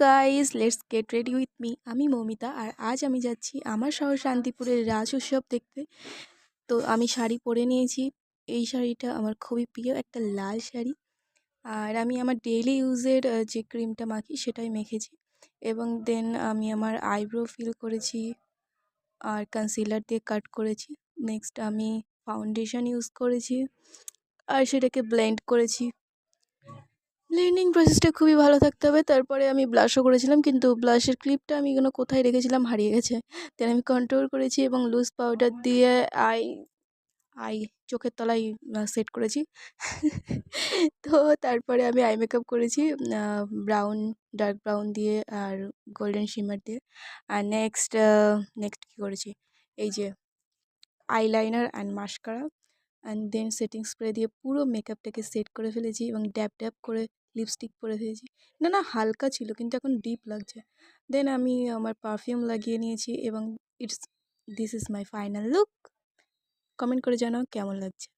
Guys, let's get ready with me. আমি মৌমিতা, আর আজ আমি যাচ্ছি আমার শহর শান্তিপুরের রাজ উৎসব দেখতে। তো আমি শাড়ি পরে নিয়েছি। এই শাড়িটা আমার খুবই প্রিয়, একটা লাল শাড়ি। আর আমি আমার ডেইলি ইউজের যে ক্রিমটা মাখি সেটাই মেখেছি। এবং দেন আমি আমার আইব্রো ফিল করেছি আর কনসিলার দিয়ে কাট করেছি। নেক্সট আমি ফাউন্ডেশন ইউজ করেছি আর সেটাকে ব্লেন্ড করেছি। ব্লেন্ডিং প্রসেসটা খুবই ভালো থাকতে হবে। তারপরে আমি ব্লাশও করেছিলাম, কিন্তু ব্লাশের ক্লিপটা আমি কোথায় রেখেছিলাম, হারিয়ে গেছে। দেন আমি কন্ট্রোল করেছি এবং লুজ পাউডার দিয়ে আই আই চোখের তলায় সেট করেছি। তো তারপরে আমি আই মেকআপ করেছি ব্রাউন, ডার্ক ব্রাউন দিয়ে আর গোল্ডেন শিমার দিয়ে। আর নেক্সট কী করেছি, এই যে eyeliner and mascara and then setting spray দিয়ে পুরো মেকআপটাকে সেট করে ফেলেছি এবং ড্যাব ড্যাব করে লিপস্টিক পরে ফেলেছি। না হালকা ছিল, কিন্তু এখন ডিপ লাগছে। দেন আমি আমার পারফিউম লাগিয়ে নিয়েছি এবং this is my final look. Comment করে জানাও কেমন লাগছে।